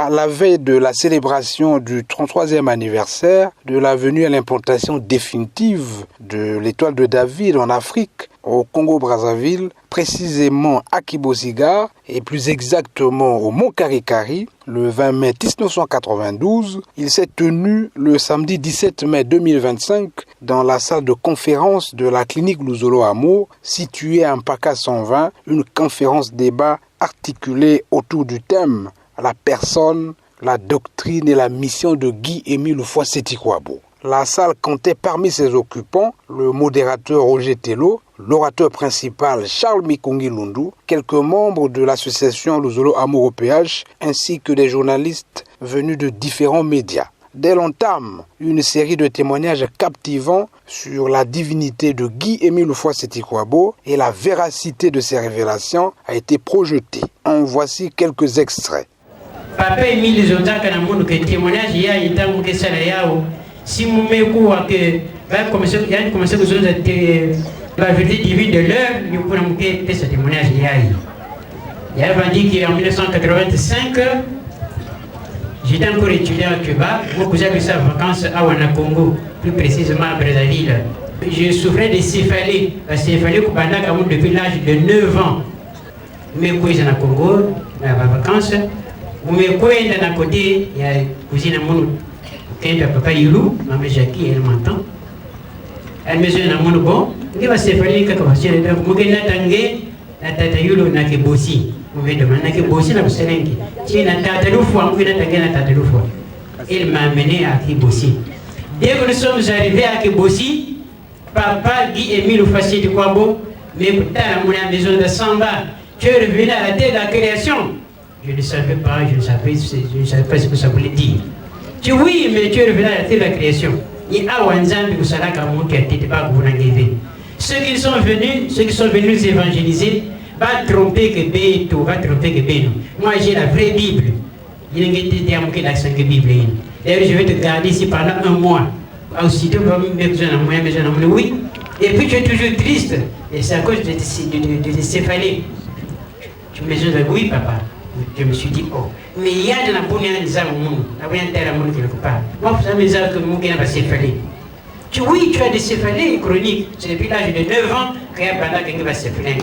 à la veille de la célébration du 33e anniversaire de la venue à l'implantation définitive de l'étoile de David en Afrique, au Congo-Brazzaville, précisément à Kiboziga et plus exactement au Mont Karikari, le 20 mai 1992, il s'est tenu le samedi 17 mai 2025 dans la salle de conférence de la clinique Luzolo Amo, située à Mpaka 120, une conférence débat articulée autour du thème « La personne, la doctrine et la mission de Guy-Émile Houphouët-Sétikwabo ». La salle comptait parmi ses occupants le modérateur Roger Tello, l'orateur principal Charles Mikongi Lundu, quelques membres de l'association Luzolo Amo PH, ainsi que des journalistes venus de différents médias. Dès l'entame, une série de témoignages captivants sur la divinité de Guy-Émile Houphouët-Sétikwabo et la véracité de ses révélations a été projetée. En voici quelques extraits. Papa Émile Zonzaka na mundu ke témoignage ya itamu ke sala yao si mumeku wa ke va commencer la vérité divine de l'heure nous pouvons faire ce témoignage ya. Il a dit qu'en 1985 j'étais encore étudiant à Cuba, moi que j'avais ça en vacances à Ouanakongo, plus précisément à Brazzaville. Je souffrais de céphalée, la céphalée depuis l'âge de 9 ans. Mais quand j'étais au Congo, dans les vacances, mais quand j'étais à côté, il y a une cousine à mon papa Yulu, maman Jackie, elle m'entend. Elle me dit, bon, il va céphalée, quand je suis là, je suis là, la tata Yulu n'a que bossi. Il m'a amené à Kibossi. Dès que nous sommes arrivés à Kibossi, papa Guy-Émile Houphouët-Sétikwabo mais dans la maison de Samba, tu es revenu à la tête de la création. Je ne savais pas, je ne savais pas ce que ça voulait dire. Tu dis oui, mais tu es revenu à la tête de la création. Ceux qui sont venus nous évangéliser, va tromper que Béto, va tromper que Béno. Moi j'ai la vraie Bible. Il y a une idée l'accent que Bible. D'ailleurs, je vais te garder ici pendant un mois. Aussitôt, oui. Et puis tu es toujours triste. Et c'est à cause de céphalée. Tu me dis oui, papa. Je me suis dit, oh. Mais il y a de la bonne chose au monde. La bonne terre au monde quelque part. Moi, vous savez que mon gars va céphalée. Oui, tu as des céphalées chroniques. C'est depuis l'âge de 9 ans qu'il y a pendant quelqu'un va céphaler.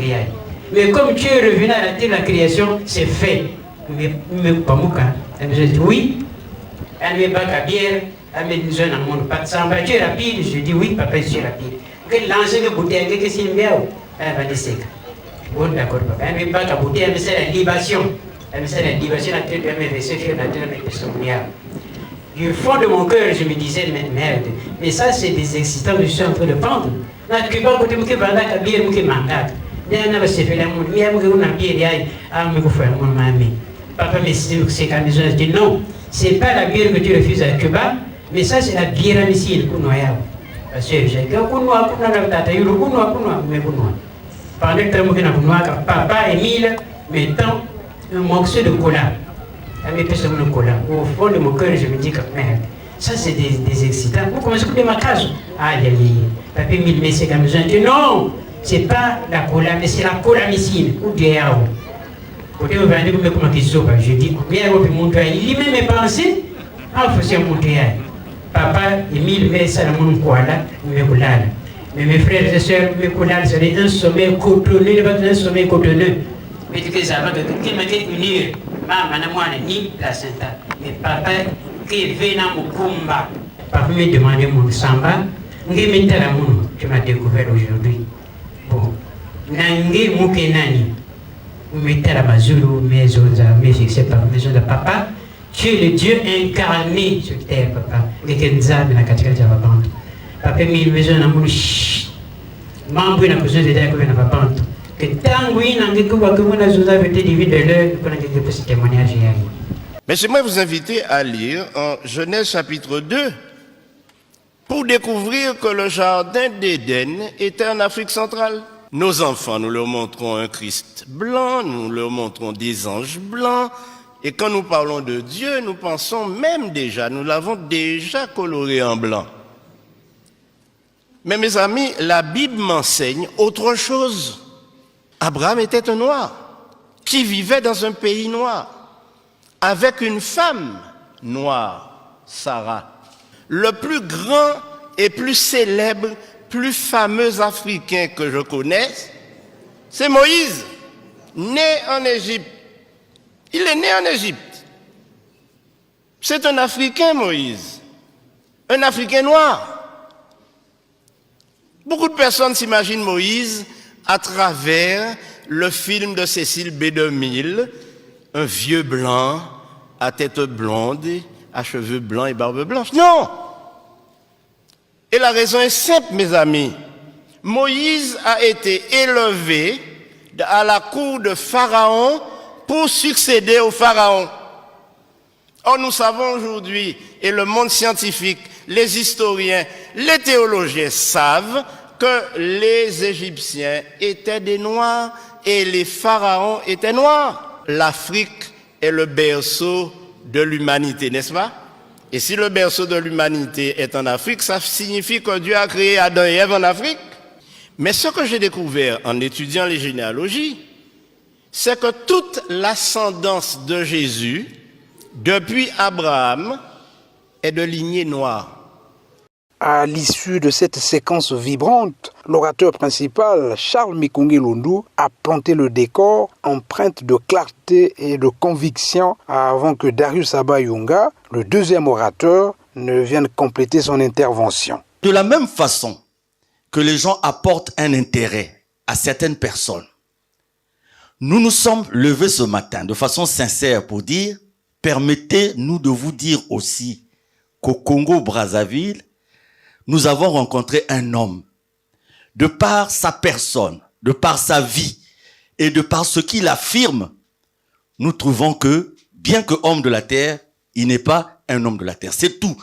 Mais comme tu es revenu à la tête de la création, c'est fait. Mais pas mon cas. Elle me dit oui. Elle me bat à bière. Elle me dit à mon pas de samba. Tu es rapide. Je dis oui, papa, je suis rapide. Quel lancer de bouteille, qu'est-ce que c'est une bière? Elle va dire c'est. Bon, d'accord, papa. Elle me bat à bouteille, elle me sert la libation. Elle me sert la libation, elle me verser sur la tête de son milliard. Du fond de mon cœur, je me disais, mais merde. Mais ça, c'est des excitants que je suis en train de prendre. Là, tu vas côté de la bière, tu mandat. Papa me dit c'est quand je dis non, c'est pas la bière que tu refuses à Cuba, mais ça c'est la bière ici, parce que j'ai dit pendant que papa Émile mettant un morceau de cola, au fond de mon cœur je me dis que merde, ça c'est des excitants. Vous commencez à écouter ma case. Aïe aïe, papa Émile mais c'est quand je dis non. C'est pas la cola, mais c'est la cola missile ou du yao. Côté où je dis, il lit mes pensées. Ah, il faut se monter. Papa, Émile, met ça dans mon koala, mais mes frères et sœurs, mes koalas, c'est un sommet cotonneux, un sommet cotonneux. Mais tu sais, ça va que m'a dit unir, maman, moi, ni placenta. Mais papa, qui vient dans mon combat, papa me demandait mon samba, tu m'as découvert aujourd'hui. Nangi Mukenani, Metala Mazulu, mais fixé par maison de papa, tu es le Dieu incarné sur terre, papa. Gekenza de la catégorie de la bande. Papa, mille maisons à mon chut. Membre n'a besoin de dire que n'a pas bande. Que tant oui, n'angi que vous avez été divine de l'heure, qu'on a quelque chose de témoignage. Mais j'aimerais vous inviter à lire en Genèse chapitre 2 pour découvrir que le jardin d'Éden était en Afrique centrale. Nos enfants, nous leur montrons un Christ blanc, nous leur montrons des anges blancs. Et quand nous parlons de Dieu, nous pensons même déjà, nous l'avons déjà coloré en blanc. Mais mes amis, la Bible m'enseigne autre chose. Abraham était un noir qui vivait dans un pays noir. avec une femme noire, Sarah. Le plus grand et plus célèbre, plus fameux Africain que je connaisse, c'est Moïse, né en Égypte. Il est né en Égypte. C'est un Africain, Moïse. Un Africain noir. Beaucoup de personnes s'imaginent Moïse à travers le film de Cécile B. DeMille, un vieux blanc à tête blonde, à cheveux blancs et barbe blanche. Non! Et la raison est simple, mes amis. Moïse a été élevé à la cour de Pharaon pour succéder au Pharaon. Or, nous savons aujourd'hui, et le monde scientifique, les historiens, les théologiens savent que les Égyptiens étaient des Noirs et les pharaons étaient noirs. L'Afrique est le berceau de l'humanité, n'est-ce pas? Et si le berceau de l'humanité est en Afrique, ça signifie que Dieu a créé Adam et Ève en Afrique. Mais ce que j'ai découvert en étudiant les généalogies, c'est que toute l'ascendance de Jésus, depuis Abraham, est de lignée noire. À l'issue de cette séquence vibrante, l'orateur principal, Charles Mikonge Lundu, a planté le décor, empreinte de clarté et de conviction, avant que Darius Abayunga, le deuxième orateur, ne vienne compléter son intervention. De la même façon que les gens apportent un intérêt à certaines personnes, nous nous sommes levés ce matin de façon sincère pour dire, permettez-nous de vous dire aussi qu'au Congo-Brazzaville, nous avons rencontré un homme. De par sa personne, de par sa vie et de par ce qu'il affirme, nous trouvons que, bien que homme de la terre, il n'est pas un homme de la terre. C'est tout.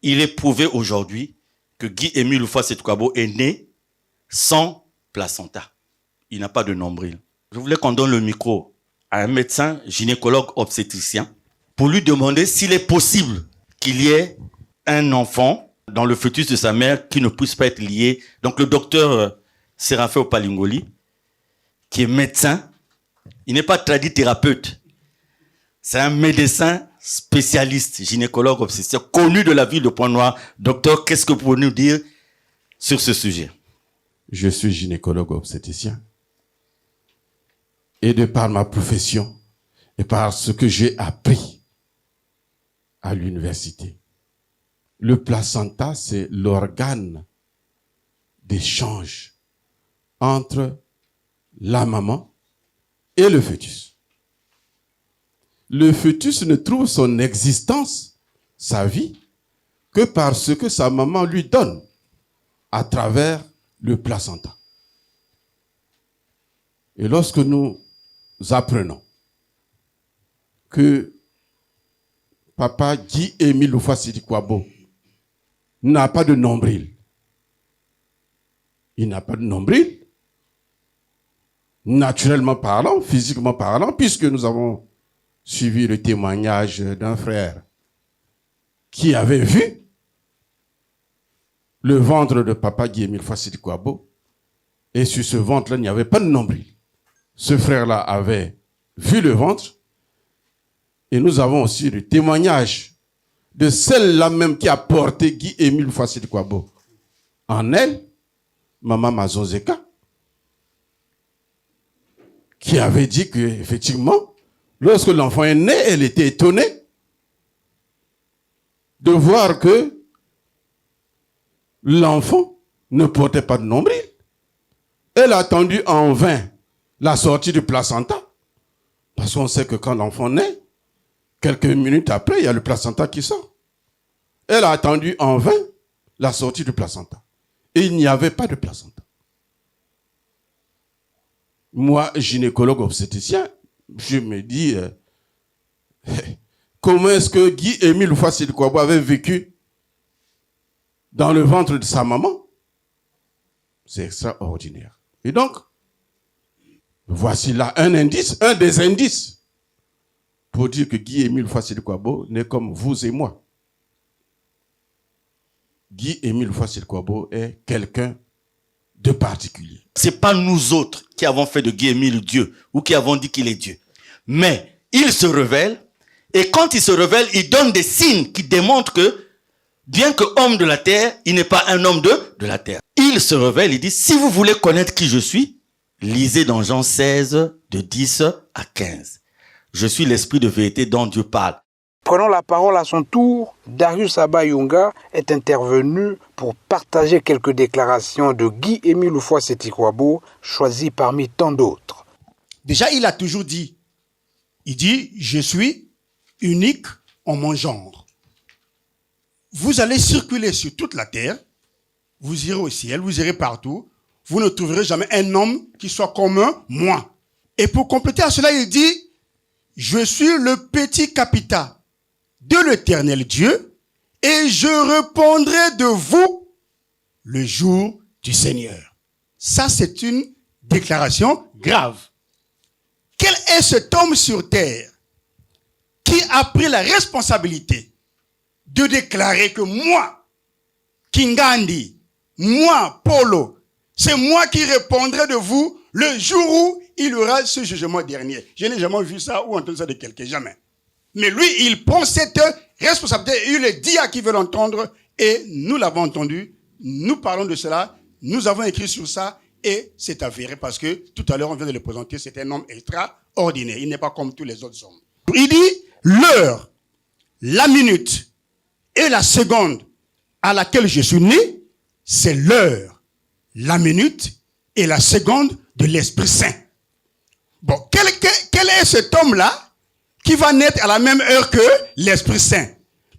Il est prouvé aujourd'hui que Guy-Émile Houphouët-Boigny est né sans placenta. Il n'a pas de nombril. Je voulais qu'on donne le micro à un médecin gynécologue obstétricien pour lui demander s'il est possible qu'il y ait un enfant dans le fœtus de sa mère qui ne puisse pas être lié. Donc le docteur Séraphin Opalingoli, qui est médecin, il n'est pas tradithérapeute. C'est un médecin spécialiste, gynécologue obstétricien, connu de la ville de Pointe-Noire. Docteur, qu'est-ce que vous pouvez nous dire sur ce sujet? Je suis gynécologue obstétricien. Et de par ma profession, et par ce que j'ai appris à l'université, le placenta, c'est l'organe d'échange entre la maman et le fœtus. Le fœtus ne trouve son existence, sa vie, que parce que sa maman lui donne à travers le placenta. Et lorsque nous apprenons que papa Guy-Émile Houphouët-Boigny n'a pas de nombril. Il n'a pas de nombril, naturellement parlant, physiquement parlant, puisque nous avons suivi le témoignage d'un frère qui avait vu le ventre de papa Guy-Émile Houphouët-Boigny, et sur ce ventre-là, il n'y avait pas de nombril. Ce frère-là avait vu le ventre, et nous avons aussi le témoignage de celle-là même qui a porté Guy-Émile Houphouët-Boigny en elle, Maman Mazozeka, qui avait dit que, effectivement, lorsque l'enfant est né, elle était étonnée de voir que l'enfant ne portait pas de nombril. Elle a attendu en vain la sortie du placenta, parce qu'on sait que quand l'enfant naît, quelques minutes après, il y a le placenta qui sort. Elle a attendu en vain la sortie du placenta. Et il n'y avait pas de placenta. Moi, gynécologue obstétricien, je me dis, comment est-ce que Guy-Émile Houphouët-Boigny avait vécu dans le ventre de sa maman? C'est extraordinaire. Et donc, voici là un indice, un des indices, pour dire que Guy-Émile Houphouët-Boigny n'est comme vous et moi. Guy-Émile Houphouët-Boigny est quelqu'un de particulier. C'est pas nous autres qui avons fait de Guy-Émile Dieu ou qui avons dit qu'il est Dieu. Mais il se révèle Et quand il se révèle, il donne des signes qui démontrent que, bien que homme de la terre, il n'est pas un homme de la terre. Il se révèle, il dit, si vous voulez connaître qui je suis, lisez dans Jean 16, de 10 à 15. Je suis l'esprit de vérité dont Dieu parle. Prenant la parole à son tour, Darius Abayunga est intervenu pour partager quelques déclarations de Guy-Émile Houphouët-Sétikwabo, choisi parmi tant d'autres. Déjà, il a toujours dit, il dit, je suis unique en mon genre. Vous allez circuler sur toute la terre, vous irez au ciel, vous irez partout, vous ne trouverez jamais un homme qui soit comme moi. Et pour compléter à cela, il dit, je suis le petit capital de l'Éternel Dieu, et je répondrai de vous le jour du Seigneur. Ça, c'est une déclaration grave. Quel est cet homme sur terre qui a pris la responsabilité de déclarer que moi, Kingandi, moi, Polo, c'est moi qui répondrai de vous le jour où il y aura ce jugement dernier. Je n'ai jamais vu ça ou entendu ça de quelqu'un, jamais. Mais lui, il prend cette responsabilité et il le dit à qui veut l'entendre. Et nous l'avons entendu, nous parlons de cela, nous avons écrit sur ça et c'est avéré parce que tout à l'heure on vient de le présenter, c'est un homme extraordinaire. Il n'est pas comme tous les autres hommes. Il dit l'heure, la minute et la seconde à laquelle je suis né, c'est l'heure, la minute et la seconde de l'Esprit Saint. Bon, quel est cet homme-là qui va naître à la même heure que l'Esprit Saint?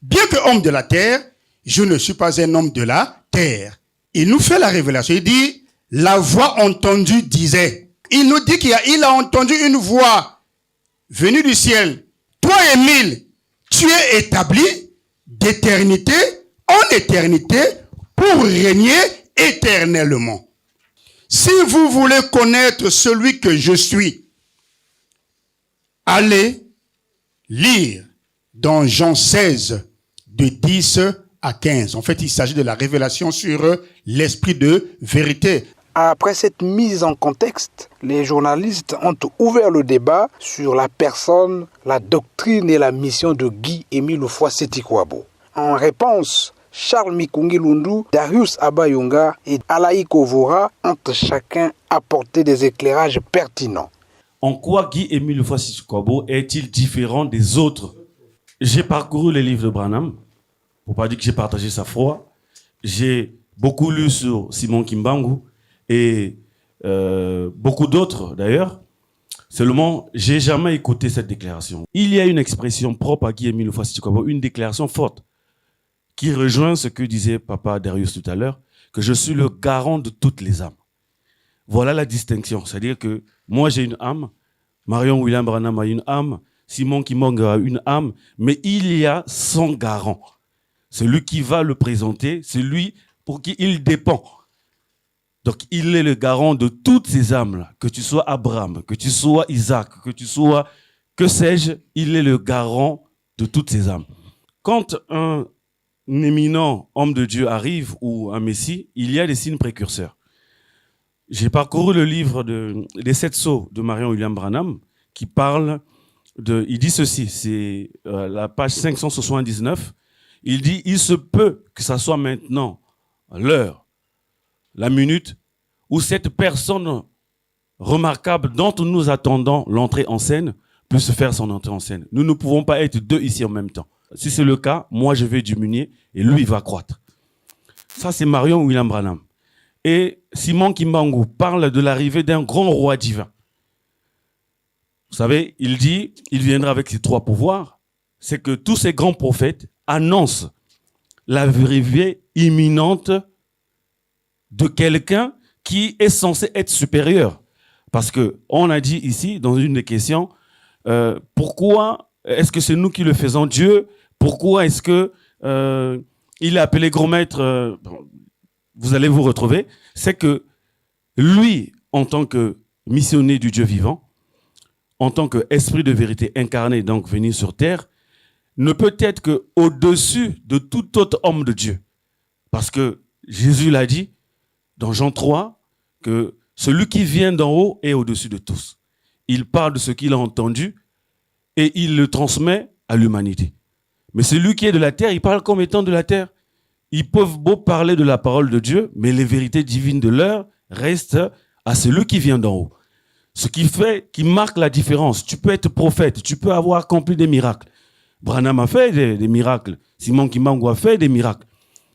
Bien que homme de la terre, je ne suis pas un homme de la terre. Il nous fait la révélation. Il dit, la voix entendue disait. Il nous dit qu'il a entendu une voix venue du ciel. Toi, Émile, tu es établi d'éternité en éternité pour régner éternellement. Si vous voulez connaître celui que je suis, allez lire dans Jean 16, de 10 à 15. En fait, il s'agit de la révélation sur l'esprit de vérité. Après cette mise en contexte, les journalistes ont ouvert le débat sur la personne, la doctrine et la mission de Guy-Émile Houphouët-Sétikwabo. En réponse, Charles Mikungi Lundu, Darius Abayunga et Alaï Kovora ont chacun apporté des éclairages pertinents. En quoi Guy-Émile Houphouët-Sétikwabo est-il différent des autres? J'ai parcouru les livres de Branham, pour pas dire que j'ai partagé sa foi. J'ai beaucoup lu sur Simon Kimbangu et beaucoup d'autres d'ailleurs. Seulement, j'ai jamais écouté cette déclaration. Il y a une expression propre à Guy-Émile Houphouët-Sétikwabo, une déclaration forte, qui rejoint ce que disait Papa Darius tout à l'heure, que je suis le garant de toutes les âmes. Voilà la distinction. C'est-à-dire que moi, j'ai une âme, Marion William Branham a une âme, Simon Kimbangu a une âme, mais il y a son garant. Celui qui va le présenter, c'est lui pour qui il dépend. Donc, il est le garant de toutes ces âmes-là. Que tu sois Abraham, que tu sois Isaac, que tu sois, que sais-je, il est le garant de toutes ces âmes. Quand un éminent homme de Dieu arrive, ou un messie, il y a des signes précurseurs. J'ai parcouru le livre des 7 sceaux de Marion William Branham, qui parle il dit ceci, c'est la page 579, il dit, il se peut que ça soit maintenant l'heure, la minute, où cette personne remarquable dont nous attendons l'entrée en scène puisse faire son entrée en scène. Nous ne pouvons pas être deux ici en même temps. Si c'est le cas, moi je vais diminuer et lui il va croître. Ça c'est Marion William Branham. Et Simon Kimbangu parle de l'arrivée d'un grand roi divin. Vous savez, il dit, il viendra avec ses 3 pouvoirs. C'est que tous ces grands prophètes annoncent l'arrivée imminente de quelqu'un qui est censé être supérieur. Parce que on a dit ici, dans une des questions, pourquoi est-ce que c'est nous qui le faisons Dieu? Pourquoi est-ce que il est appelé grand maître? Vous allez vous retrouver. C'est que lui, en tant que missionnaire du Dieu vivant, en tant qu'esprit de vérité incarné, donc venu sur terre, ne peut être qu'au-dessus de tout autre homme de Dieu. Parce que Jésus l'a dit dans Jean 3, que celui qui vient d'en haut est au-dessus de tous. Il parle de ce qu'il a entendu et il le transmet à l'humanité. Mais celui qui est de la terre, il parle comme étant de la terre. Ils peuvent beau parler de la parole de Dieu, mais les vérités divines de l'heure restent à celui qui vient d'en haut. Ce qui marque la différence. Tu peux être prophète, tu peux avoir accompli des miracles. Branham a fait des miracles. Simon Kimbangu a fait des miracles.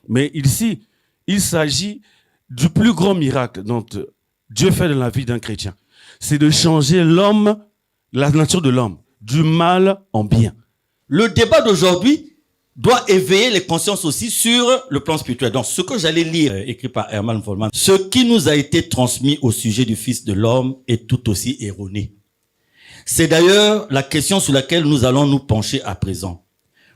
Mais ici, il s'agit du plus grand miracle dont Dieu fait dans la vie d'un chrétien. C'est de changer l'homme, la nature de l'homme, du mal en bien. Le débat d'aujourd'hui doit éveiller les consciences aussi sur le plan spirituel. Donc, ce que j'allais lire, écrit par Hermann Vollmann, ce qui nous a été transmis au sujet du Fils de l'homme est tout aussi erroné. C'est d'ailleurs la question sur laquelle nous allons nous pencher à présent.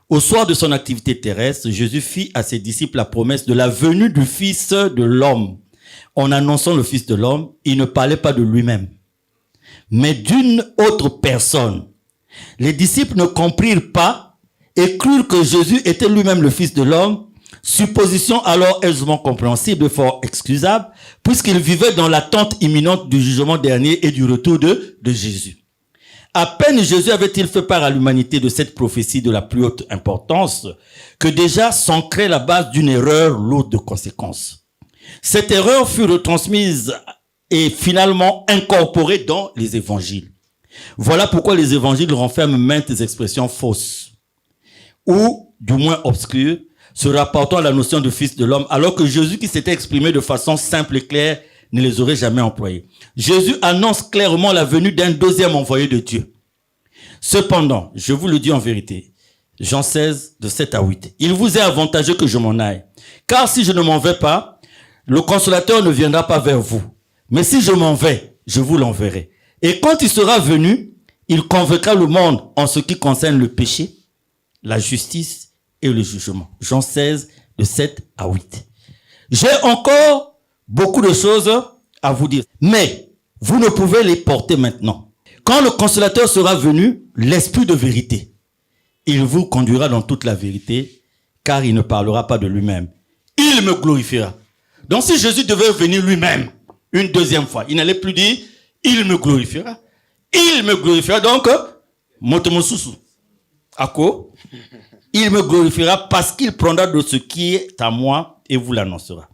Au soir de son activité terrestre, Jésus fit à ses disciples la promesse de la venue du Fils de l'homme. En annonçant le Fils de l'homme, il ne parlait pas de lui-même, mais d'une autre personne. Les disciples ne comprirent pas et crurent que Jésus était lui-même le Fils de l'homme, supposition alors aisément compréhensible et fort excusable, puisqu'ils vivaient dans l'attente imminente du jugement dernier et du retour de Jésus. À peine Jésus avait-il fait part à l'humanité de cette prophétie de la plus haute importance que déjà s'ancrait la base d'une erreur lourde de conséquences. Cette erreur fut retransmise et finalement incorporée dans les évangiles. Voilà pourquoi les évangiles renferment maintes expressions fausses ou du moins obscures se rapportant à la notion de Fils de l'homme, alors que Jésus qui s'était exprimé de façon simple et claire ne les aurait jamais employés. Jésus annonce clairement la venue d'un deuxième envoyé de Dieu. Cependant, je vous le dis en vérité, Jean 16, de 7 à 8, il vous est avantageux que je m'en aille, car si je ne m'en vais pas, le consolateur ne viendra pas vers vous. Mais si je m'en vais, je vous l'enverrai. Et quand il sera venu, il convaincra le monde en ce qui concerne le péché, la justice et le jugement. Jean 16, de 7 à 8. J'ai encore beaucoup de choses à vous dire, mais vous ne pouvez les porter maintenant. Quand le consolateur sera venu, l'esprit de vérité, il vous conduira dans toute la vérité, car il ne parlera pas de lui-même. Il me glorifiera. Donc si Jésus devait venir lui-même une deuxième fois, il n'allait plus dire « il me glorifiera ». Il me glorifiera, donc, motomosusu. À quoi? Il me glorifiera parce qu'il prendra de ce qui est à moi et vous l'annoncera.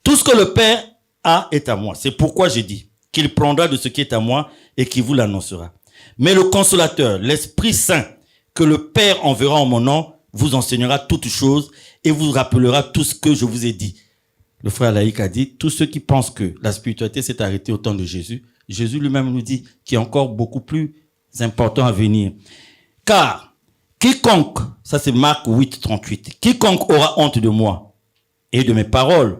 Tout ce que le Père a est à moi. C'est pourquoi j'ai dit qu'il prendra de ce qui est à moi et qu'il vous l'annoncera. Mais le consolateur, l'Esprit Saint, que le Père enverra en mon nom, vous enseignera toutes choses et vous rappellera tout ce que je vous ai dit. Le frère laïque a dit, tous ceux qui pensent que la spiritualité s'est arrêtée au temps de Jésus, Jésus lui-même nous dit qu'il y a encore beaucoup plus important à venir. Car quiconque, ça c'est Marc 8, 38, quiconque aura honte de moi et de mes paroles,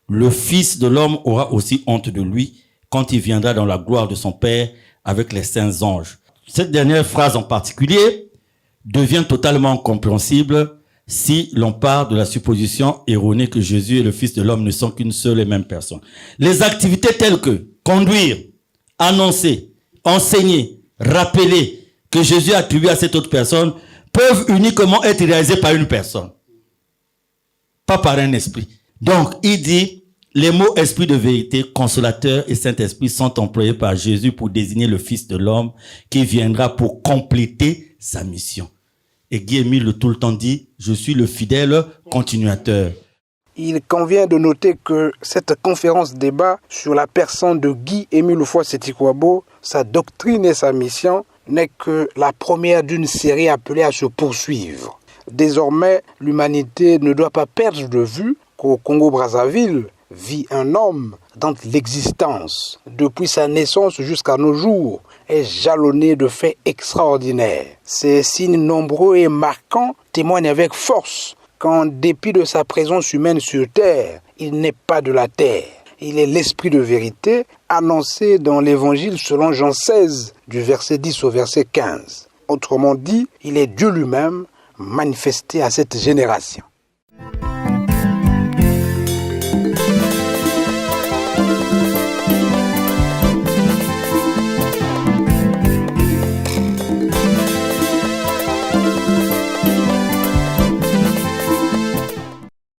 le Fils de l'homme aura aussi honte de lui quand il viendra dans la gloire de son Père avec les saints anges. Cette dernière phrase en particulier devient totalement compréhensible si l'on part de la supposition erronée que Jésus et le Fils de l'homme ne sont qu'une seule et même personne. Les activités telles que conduire, annoncer, enseigner, rappeler que Jésus a attribué à cette autre personne peuvent uniquement être réalisées par une personne, pas par un esprit. Donc, il dit, les mots esprit de vérité, consolateur et Saint-Esprit sont employés par Jésus pour désigner le Fils de l'homme qui viendra pour compléter sa mission. Et Guy-Émile le tout le temps dit, je suis le fidèle continuateur. Il convient de noter que cette conférence débat sur la personne de Guy-Émile Ufoi-Seti-Kouabo, sa doctrine et sa mission, n'est que la première d'une série appelée à se poursuivre. Désormais, l'humanité ne doit pas perdre de vue qu'au Congo-Brazzaville vit un homme dont l'existence, depuis sa naissance jusqu'à nos jours, est jalonnée de faits extraordinaires. Ces signes nombreux et marquants témoignent avec force qu'en dépit de sa présence humaine sur terre, il n'est pas de la terre. Il est l'esprit de vérité annoncé dans l'évangile selon Jean 16, du verset 10 au verset 15. Autrement dit, il est Dieu lui-même manifesté à cette génération.